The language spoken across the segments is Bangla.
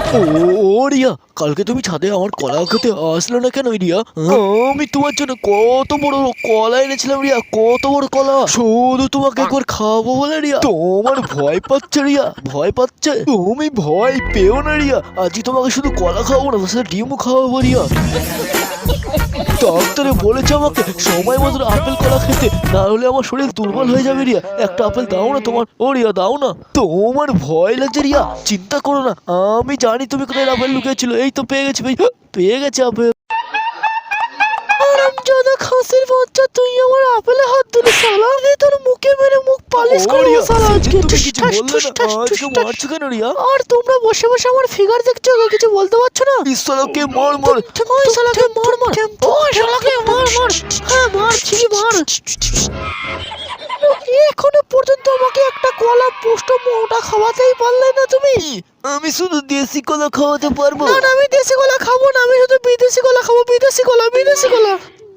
ও রিয়া, কালকে তুমি ছাদে আমার কলা খেতে আসলে না কেন রিয়া? আমি তোমার জন্য কত বড় কলা এনেছিলাম রিয়া, কত বড় কলা, শুধু তোমাকে একবার খাবো বলে রিয়া। তোমার ভয় পাচ্ছে রিয়া, ভয় পাচ্ছে? তুমি ভয় পেও না রিয়া, আজকে তোমাকে শুধু কলা খাওয়াবো না, তার সাথে ডিমও খাওয়াবো রিয়া। ডাক্তারে বলেছে আমাকে সময় মতো আপেল কলা খেতে, না হলে আমার শরীর দুর্বল হয়ে যাবে রিয়া। একটা আপেল দাও না তোমার, ও রিয়া দাও না। তোমার ভয় লাগছে রিয়া, চিন্তা করো না, আমি জানি তুমি কোথায় আপেল লুকিয়েছিল। এই তো পেয়ে গেছি ভাই, পেয়ে গেছি আপেল। আরামজাদা খাসির বাচ্চা, তুই আমার আপেলে হাত দিলি শালা, আমি তোর মুখে মেরে মুখ পালিশ করব শালা আজকে। তুমি কিছু বললে না, আজকে মারছো কেন রিয়া? আর তোমরা বসে বসে আমার ফিগার দেখছো, কিছু বলতে পারছো না? এই শালাকে মার মার, ওই শালাকে মার মার, ওই শালাকে মার মার, হ্যাঁ মারছি মার। এখনো পর্যন্ত আমাকে একটা কলা পোস্ট মোটা খাওয়াতেই পারলে না তুমি। আমি শুধু দেশি কলা খাওয়াতে পারবো না। আমি দেশি কলা খাবো না, আমি শুধু বিদেশি কলা খাবো। বিদেশি কলা, বিদেশি কলা।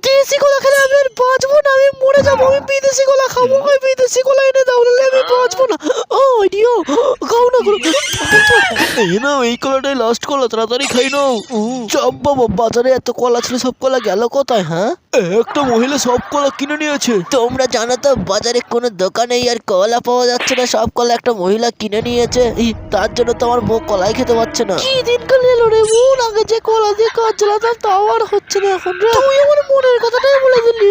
দেশি কলা খেলে আমি আর বাঁচবো না, আমি মরে যাবো। আমি বিদেশি কলা খাবো, ওই বিদেশি কলা এনে দাও, নাহলে আমি বাঁচবো না। ও দিও, খাও না করো। এই নাও, এই কলাটাই লাস্ট কলা, তাড়াতাড়ি খাই নাও। চাপ বাবা, বাজারে এত কলা ছিল, সব কলা গেল কোথায়? হ্যাঁ, একটা মহিলা সব কলা কিনে নিয়েছে। তোমরা জানো তো বাজারে কোনো দোকানেই আর কলা পাওয়া যাচ্ছে না, সব কলা একটা মহিলা কিনে নিয়েছে। তার জন্য তো আমার বউ কলাই খেতে পারছে না। কি দিনকাল এলো রে বোন, আগে যে কলা দিয়ে কাজ চালাতাম তাও আর হচ্ছে না এখন রে। তুই আমার মনের কথাটাই বলে দিলি।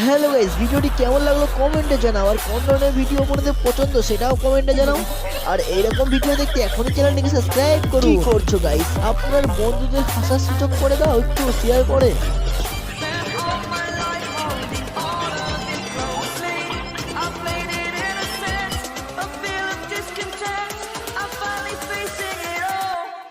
হ্যালো গাইস, ভিডিওটি কেমন লাগলো কমেন্টে জানাও, আর কোন ধরনের ভিডিও আপনাদের পছন্দ সেটাও কমেন্টে জানাও। আর এইরকম ভিডিও দেখতে এখনই চ্যানেলটিকে সাবস্ক্রাইব করুন। কি করছো গাইস? আপনার বন্ধুদের হাসার সুযোগ করে দাও, একটু শেয়ার করে।